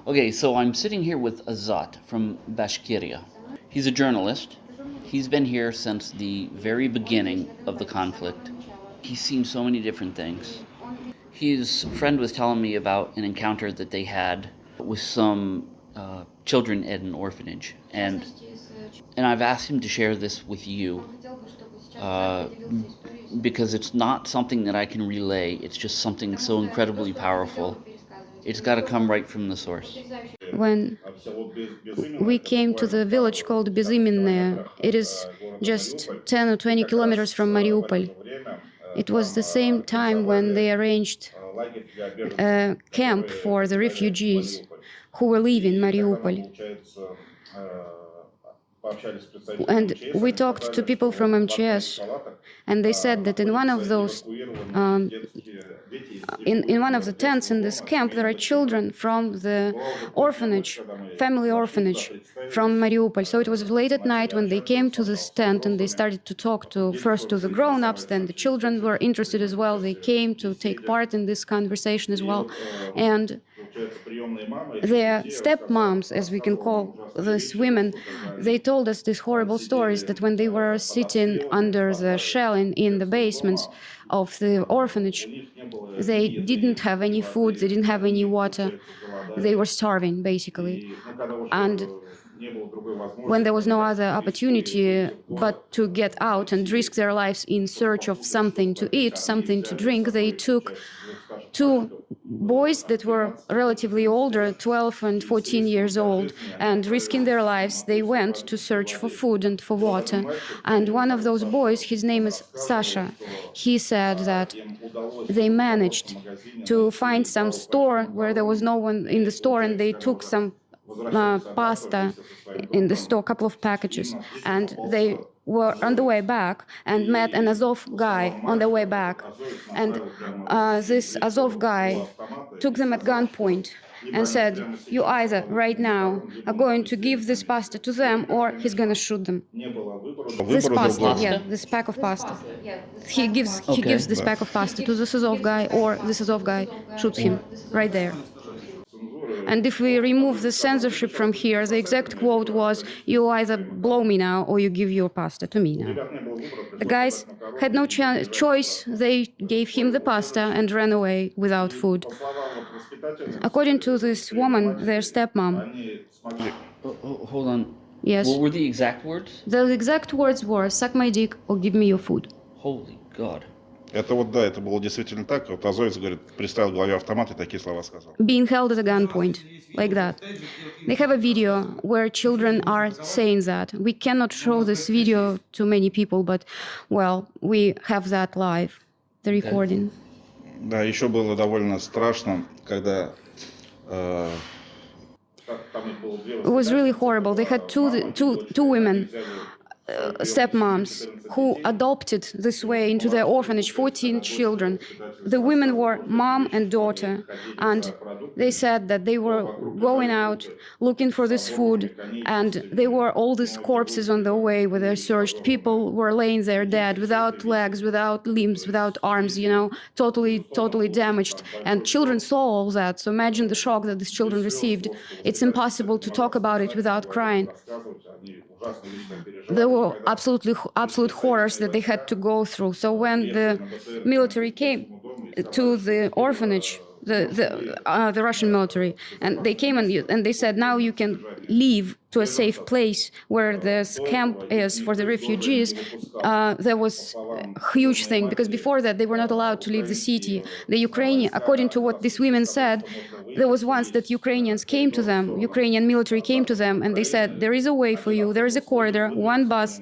Okay, so I'm sitting here with Azat from Bashkiria. He's a journalist. He's been here since the very beginning of the conflict. He's seen so many different things. His friend was telling me about an encounter that they had with some children at an orphanage, and I've asked him to share this with you uh, because it's not something that I can relay. It's just something so incredibly powerful. It's got to come right from the source. When we came to the village called Безыменное, it is just 10 or 20 kilometers from Mariupol. It was the same time when they arranged a camp for the refugees who were leaving Mariupol. And we talked to people from MCS, and they said that in one of those, in one of the tents in this camp, there are children from the orphanage, family orphanage from Mariupol. So it was late at night when they came to this tent and they started to talk to first to the grown-ups, then the children were interested as well. They came to take part in this conversation as well. And their stepmoms, as we can call these women, they told us these horrible stories that when they were sitting under the shelling in the basements of the orphanage, they didn't have any food, they didn't have any water, they were starving, basically. And when there was no other opportunity but to get out and risk their lives in search of something to eat, something to drink, they took two boys that were relatively older, 12 and 14 years old, and risking their lives, they went to search for food and for water. And one of those boys, his name is Sasha, he said that they managed to find some store where there was no one in the store, and they took some pasta in the store, a couple of packages, and they were on the way back and met an Azov guy on the way back. And this Azov guy took them at gunpoint and said, you either right now are going to give this pasta to them or he's going to shoot them. This pasta, yeah, this pack of pasta. He gives this pack of pasta to this Azov guy, or this Azov guy shoots him right there. And if we remove the censorship from here, the exact quote was, you either blow me now or you give your pasta to me now. The guys had no choice. They gave him the pasta and ran away without food. According to this woman, their stepmom. Hold on. Yes. What were the exact words? The exact words were, suck my dick or give me your food. Holy God. Это вот, да, это было действительно так. Вот Азовец, говорит, приставил к голове автомат и такие слова сказал. Being held at a gunpoint, like that. They have a video where children are saying that. We cannot show this video to many people, but, well, we have that live, the recording. Да, еще было довольно страшно, когда... It was really horrible. They had two women, stepmoms, who adopted this way into their orphanage 14 children. The women were mom and daughter, and they said that they were going out looking for this food, and there were all these corpses on the way where they searched. People were laying there dead, without legs, without limbs, without arms, totally damaged. And children saw all that, so imagine the shock that these children received. It's impossible to talk about it without crying. There were absolute horrors that they had to go through. So when the military came to the orphanage, the Russian military, and they came and they said, now you can leave to a safe place where this camp is for the refugees, there was a huge thing, because before that they were not allowed to leave the city. The Ukrainian, according to what these women said, there was once that Ukrainian military came to them, and they said, there is a way for you, there is a corridor, one bus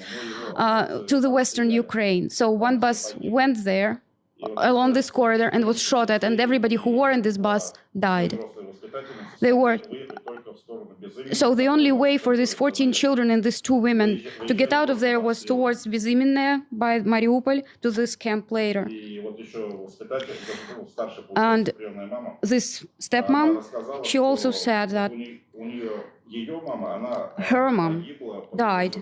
to the western Ukraine. So one bus went there along this corridor and was shot at, and everybody who were in this bus died. So the only way for these 14 children and these two women to get out of there was towards Безыменное by Mariupol to this camp later. And this stepmom, she also said that her mom died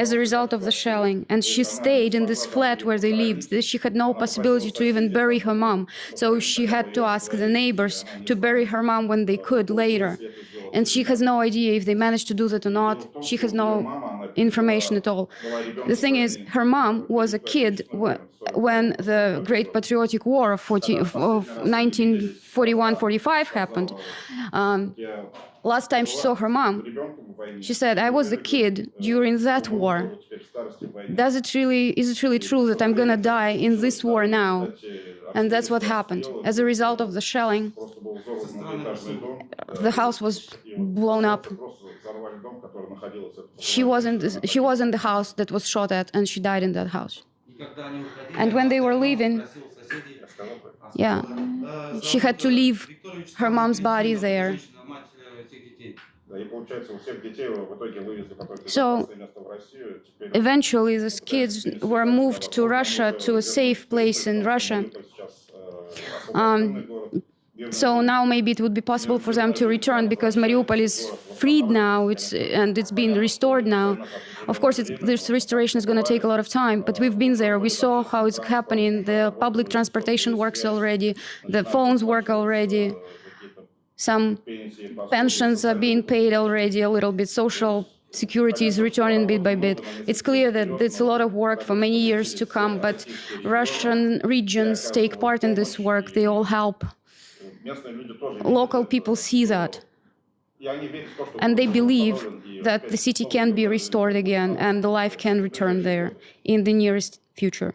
as a result of the shelling, and she stayed in this flat where they lived. She had no possibility to even bury her mom, so she had to ask the neighbors to bury her mom when they could later. And she has no idea if they managed to do that or not. She has no information at all. The thing is, her mom was a kid when the Great Patriotic War of 1941-45 happened. Last time she saw her mom, she said, "I was a kid during that war. Is it really true that I'm gonna die in this war now?" And that's what happened. As a result of the shelling, the house was blown up. She was in the house that was shot at, and she died in that house. And when they were leaving, yeah, she had to leave her mom's body there. So eventually these kids were moved to Russia, to a safe place in Russia. So now maybe it would be possible for them to return because Mariupol is freed now, and it's been restored now. Of course, this restoration is going to take a lot of time, but we've been there. We saw how it's happening. The public transportation works already. The phones work already. Some pensions are being paid already a little bit. Social security is returning bit by bit. It's clear that it's a lot of work for many years to come, but Russian regions take part in this work. They all help. Local people see that. And they believe that the city can be restored again and the life can return there in the nearest future.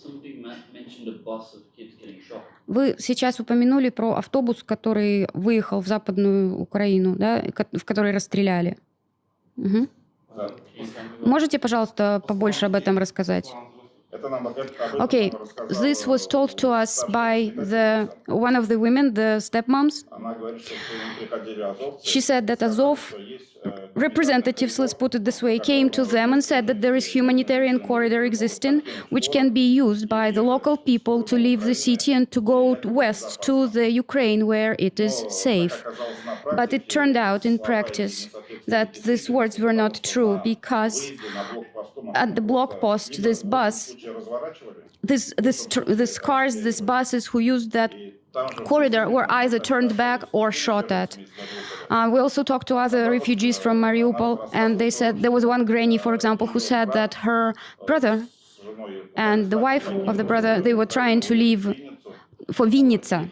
Somebody mentioned a bus of kids getting shot. Вы сейчас упомянули про автобус, который выехал в Западную Украину, да, в который расстреляли. Угу. Можете, пожалуйста, побольше об этом рассказать? Okay, this was told to us by one of the women, the stepmoms. She said that Azov representatives, let's put it this way, came to them and said that there is humanitarian corridor existing, which can be used by the local people to leave the city and to go west to the Ukraine where it is safe. But it turned out in practice that these words were not true because at the block post, this bus, these cars, these buses who used that corridor were either turned back or shot at. We also talked to other refugees from Mariupol, and they said there was one granny, for example, who said that her brother and the wife of the brother, they were trying to leave for Vinnytsia,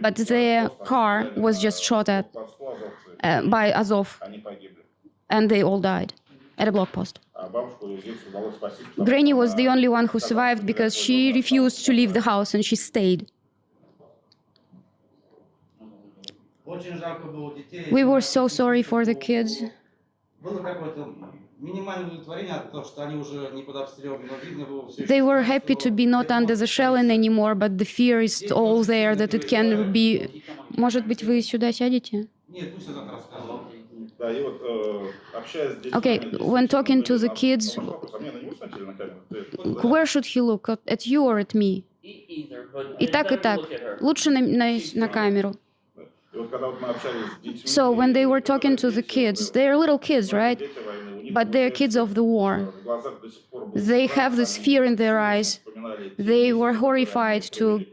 but their car was just shot at by Azov, and they all died at a block post. Granny was the only one who survived because she refused to leave the house and she stayed. We were so sorry for the kids. They were happy to be not under the shelling anymore, but the fear is all there that it can be. Может быть, вы сюда сядете? Okay, when talking to the kids, where should he look? At you or at me? И так, и так. Лучше на камеру. So when they were talking to the kids, they're little kids, right? But they're kids of the war. They have this fear in their eyes. They were horrified to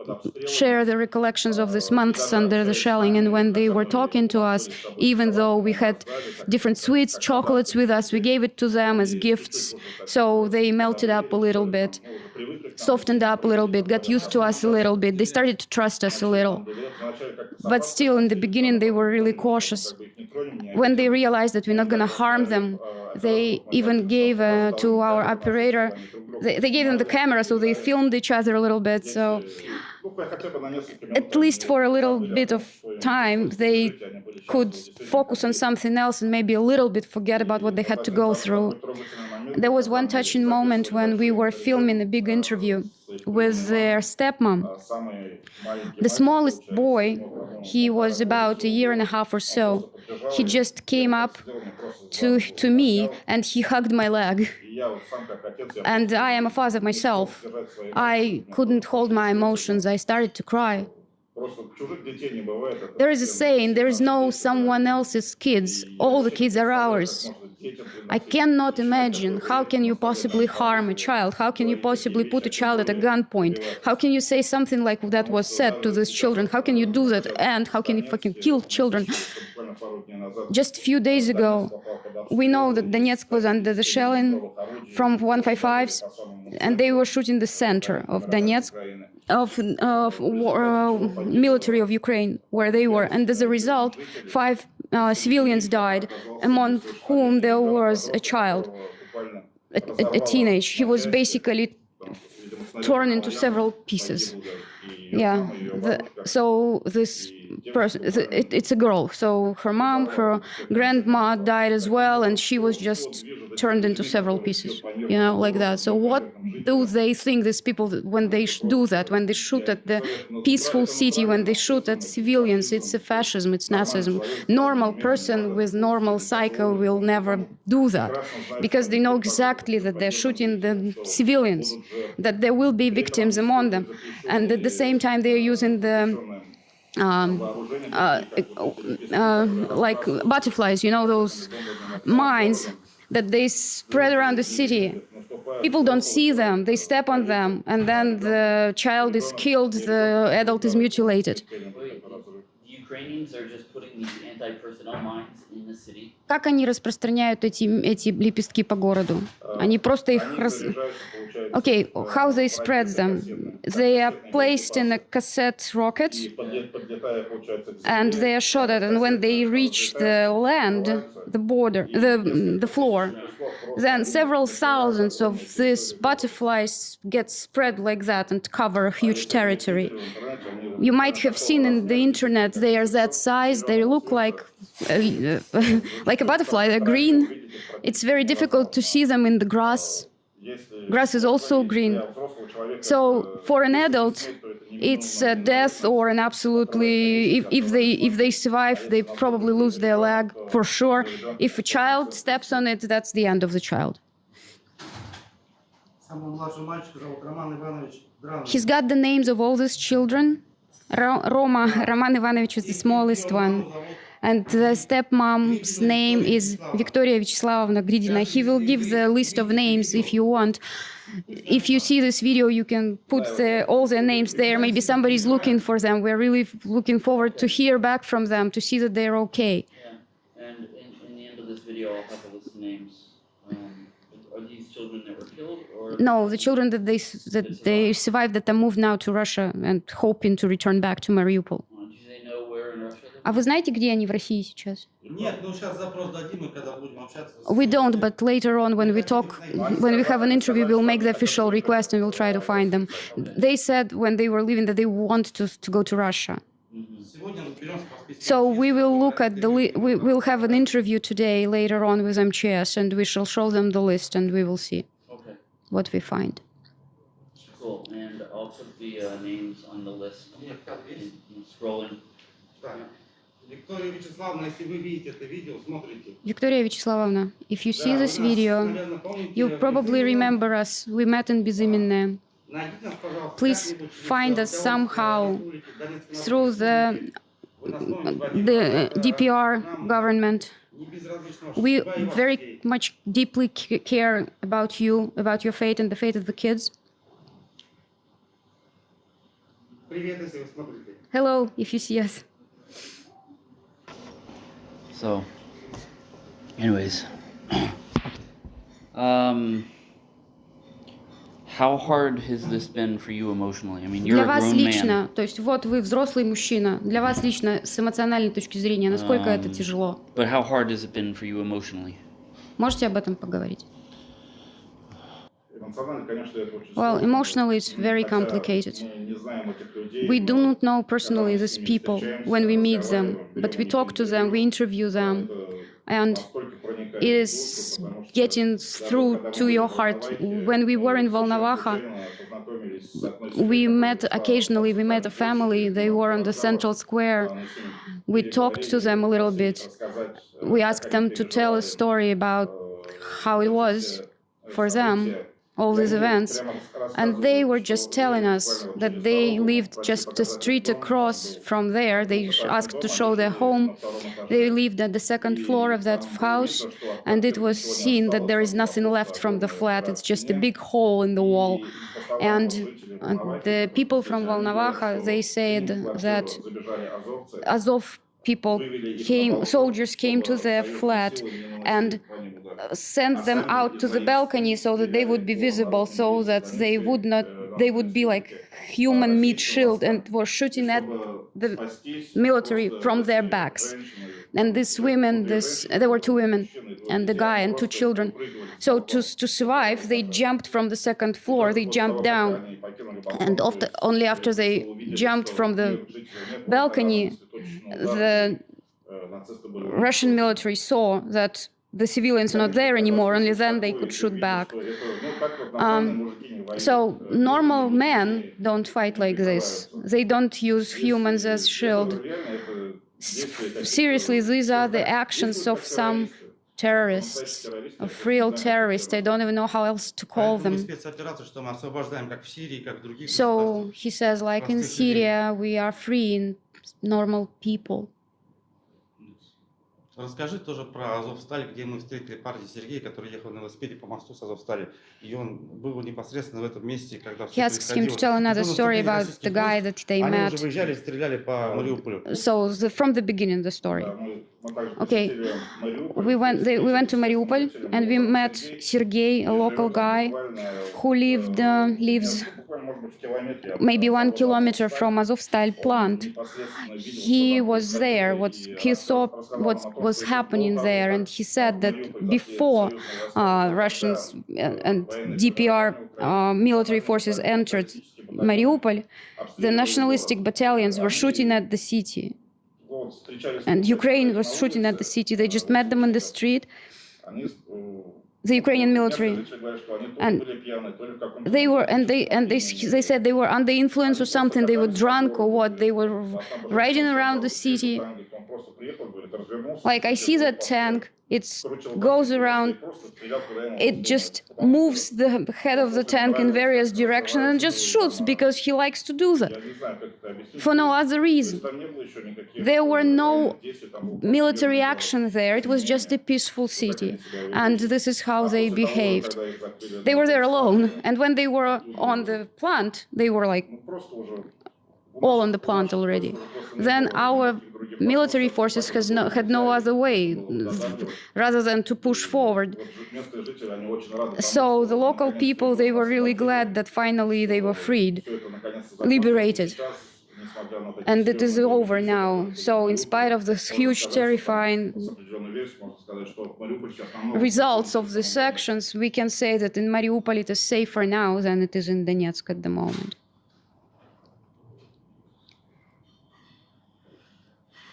share the recollections of these months under the shelling. And when they were talking to us, even though we had different sweets, chocolates with us, we gave it to them as gifts. So they melted up a little bit, softened up a little bit, got used to us a little bit. They started to trust us a little. But still, in the beginning, they were really cautious. When they realized that we're not going to harm them, they even gave to our operator, they gave them the camera, so they filmed each other a little bit. So at least for a little bit of time, they could focus on something else and maybe a little bit forget about what they had to go through. There was one touching moment when we were filming a big interview with their stepmom. The smallest boy, he was about 1.5 years or so. He just came up to me and he hugged my leg. And I am a father myself. I couldn't hold my emotions. I started to cry. Просто чужих детей не бывает. There is a saying, there is no someone else's kids, all the kids are ours. I cannot imagine how can you possibly harm a child? How can you possibly put a child at a gunpoint? How can you say something like that was said to these children? How can you do that? And how can you fucking kill children? Just a few days ago, we know that Donetsk was under the shelling from 155s, and they were shooting the center of Donetsk, military of Ukraine, where they were. And as a result, 5 civilians died, among whom there was a child, a teenage. He was basically torn into several pieces. Yeah. So this person, it's a girl. So her mom, her grandma died as well, and she was just turned into several pieces, like that. So what do they think, these people, when they do that, when they shoot at the peaceful city, when they shoot at civilians? It's a fascism, it's Nazism. Normal person with normal psycho will never do that, because they know exactly that they're shooting the civilians, that there will be victims among them, and at the same time they're using the like butterflies, those mines that they spread around the city. People don't see them, they step on them, and then the child is killed, the adult is mutilated. The Ukrainians are just putting these anti-personnel mines in the city. Как они распространяют эти лепестки по городу? Они просто их Okay, how they spread them? They are placed in a cassette rocket, and they are shot at, and when they reach the land, the border, the floor, then several thousands of these butterflies get spread like that and cover a huge territory. You might have seen in the internet, they are that size, they look like a butterfly, they're green. It's very difficult to see them in the grass. Grass is also green. So for an adult, it's a death or an absolutely, if they survive, they probably lose their leg for sure. If a child steps on it, that's the end of the child. He's got the names of all these children. Roman Ivanovich is the smallest one. And the stepmom's name is Victoria Vyacheslavoovna Gridina. He will give the list of names if you want. If you see this video, you can put all their names there. Maybe somebody's looking for them. We're really looking forward to hear back from them, to see that they're okay. Yeah, and in the end of this video, I'll have a list of names. Are these children that were killed, or No, the children that they survived, that are moved now to Russia and hoping to return back to Mariupol. do they know where in Russia? А вы знаете, где они в России сейчас? Нет, сейчас запрос дадим, и когда будем общаться. We don't, but later on, when we have an interview, we'll make the official request and we'll try to find them. They said when they were leaving that they want to go to Russia. So we will look at we will have an interview today later on with MCS, and we shall show them the list, and we will see what we find. Cool, and I'll put the names on the list. Scrolling. Виктория Вячеславовна, если вы видите это видео, смотрите. Victoria Vyacheslavoovna, if you see this video, you'll probably remember us. We met in Безыменное. Please find us somehow through the DPR government. We very much deeply care about you, about your fate and the fate of the kids. Hello, if you see us. So, anyways, how hard has this been for you emotionally? I mean, you're Для a вас grown лично, man. то есть вот вы взрослый мужчина, для вас лично с эмоциональной точки зрения, насколько это тяжело? But how hard has it been for you emotionally? Можете об этом поговорить? Эмоционально, конечно, это очень Well, сложно. emotionally it's very complicated. Мы не знаем этих людей. We do not know personally these people when we meet them, but we talk to them, we interview them, and it is getting through to your heart. When we were in Volnovakha, we met a family, they were on the central square. We talked to them a little bit. We asked them to tell a story about how it was for them all these events. And they were just telling us that they lived just a street across from there. They asked to show their home. They lived at the second floor of that house, and it was seen that there is nothing left from the flat. It's just a big hole in the wall. And the people from Volnovakha, they said that Azov people soldiers came to their flat and sent them out to the balcony so that they would be visible, so that they would be like human meat shield, and were shooting at the military from their backs. And these women, there were 2 women and the guy and 2 children. So to survive, they jumped from the second floor, they jumped down. And only after they jumped from the balcony, the Russian military saw that the civilians are not there anymore, only then they could shoot back. So normal men don't fight like this. They don't use humans as shield. Seriously, these are the actions of some terrorists, of real terrorists. I don't even know how else to call them. So he says, like in Syria, we are freeing normal people. Расскажи тоже про Азовсталь, где мы встретили парня Сергея, который ехал на велосипеде по мосту с Азовстали. И он был непосредственно в этом месте, когда все He asks him to tell another story about the guy that they Они met. уже выезжали, стреляли по Мариуполю. So from the beginning, the story. Okay, we went to Mariupol and we met Sergey, a local guy who lives maybe 1 kilometer from Azovstal plant. He was there. He saw what was happening there, and he said that before Russians and DPR military forces entered Mariupol, the nationalistic battalions were shooting at the city. And Ukraine was shooting at the city. They just met them in the street, the Ukrainian military, and they said they were under influence or something. They were drunk or what? They were riding around the city. Like, I see that tank. It goes around. It just moves the head of the tank in various directions and just shoots because he likes to do that. For no other reason. There were no military action there. It was just a peaceful city. And this is how they behaved. They were there alone. And when they were on the plant, they were like all on the plant already. Then our military forces had no other way rather than to push forward. So the local people, they were really glad that finally they were freed, liberated. And it is over now. So in spite of this huge, terrifying results of these actions, we can say that in Mariupol it is safer now than it is in Donetsk at the moment.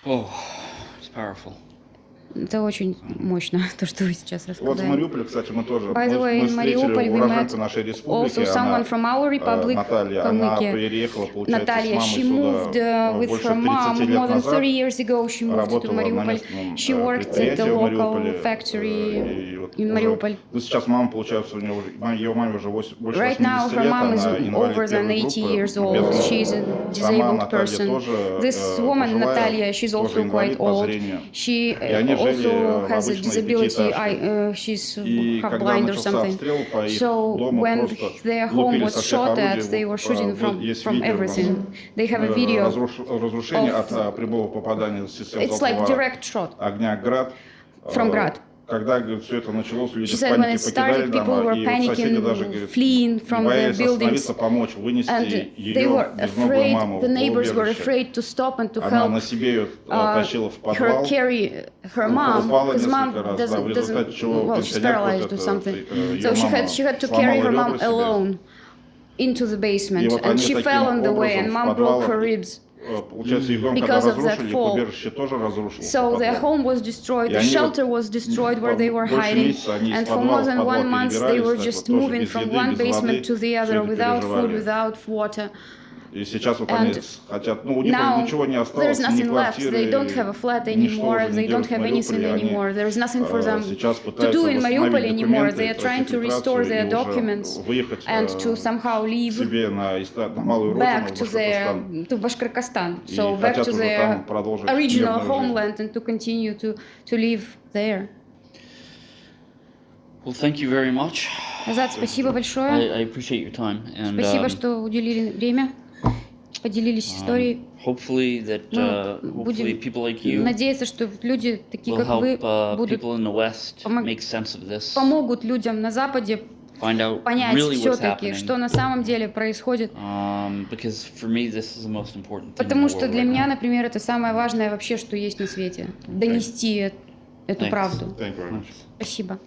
Oh, it's powerful. Это очень мощно, то, что вы сейчас Вот в рассказали. Мариуполе, кстати, мы тоже By the way, мы in Mariupol встретили we met уроженца нашей республики, also someone from our republic, Наталья, она Kalmykia. переехала, получается, Natalia, с she мамой moved сюда with больше her 30 mom лет more than назад, 30 years ago. She moved to работала на Mariupol. местном She worked at the предприятии в local Мариуполе. factory И вот in уже- Mariupol. Ну, сейчас мама, получается, у нее ее маме уже больше 80 Right now, her лет, mom is она инвалид over than первой 80 группы, years old. без She is a рук. Сама disabled Наталья person. тоже This woman, пожилая, Natalia, she's тоже also инвалид quite по old. зрению. She И они жили also в has a обычной disability. пятиэтажке. She's И half когда blind or начался something. обстрел по их So дому, when просто their home лупили was со всех shot орудий. at, they were shooting Вот есть from видео у нас. everything. They have a video. Разрушение of- от прямого попадания систем It's like залпового direct shot огня «Град». from Grad. Когда, говорит, все это началось, люди She в said when панике it покидали started, people дома, were и вот соседи даже, panicking, говорит, fleeing from the боялись buildings. остановиться, помочь, вынести And they ее were безногую afraid, маму the в neighbors were убежище. afraid to stop and to Она на help себе ее тащила в her подвал. carry her mom, Упала because mom несколько раз, да, в doesn't, результате чего well, she's пенсионерка вот paralyzed or эта, something. ее So she мама had to carry her сломала mom ребра себе. alone into the И basement, вот and они she таким fell on the way, образом and в mom broke her подвалах, ribs. получается, их дом когда Because of that разрушили, их fall. убежище тоже разрушилось. So their home was destroyed, И the они shelter вот was destroyed where they were больше hiding, месяца они из and for подвала more в than подвал 1 month they перебирались, were так just вот, тоже moving без from еды, one без воды, basement to the всё other это without food, переживали. without water. И сейчас вот они хотят, ну, у них Now ничего не there's осталось, ни nothing left. квартиры, They don't have a flat ничто anymore. уже не They don't делают в have anything Мариуполе. Они anymore. There is nothing for them сейчас to пытаются do in Mariupol восстановить anymore. документы, They are trying to restore ратификацию their и уже documents выехать and to somehow leave себе на малую родину, back в to Башкортостан. to Bashkirkestan. И So back хотят to уже their там продолжить original мирную жизнь. homeland and to continue to live there. Well, thank you very much. Азат, спасибо большое. I appreciate your time. And Спасибо, что уделили время, поделились историей. hopefully that hopefully Будем people like you надеяться, что люди, такие will как вы, help будут people in the West помог- make sense of this, помогут людям на Западе find out понять really what's все-таки, happening. что на самом деле происходит. Because for me this is the most important thing. Потому in the что world для right меня, now. например, это самое важное вообще, что есть на свете. Донести эту Thanks. правду. Thank you very much. Спасибо.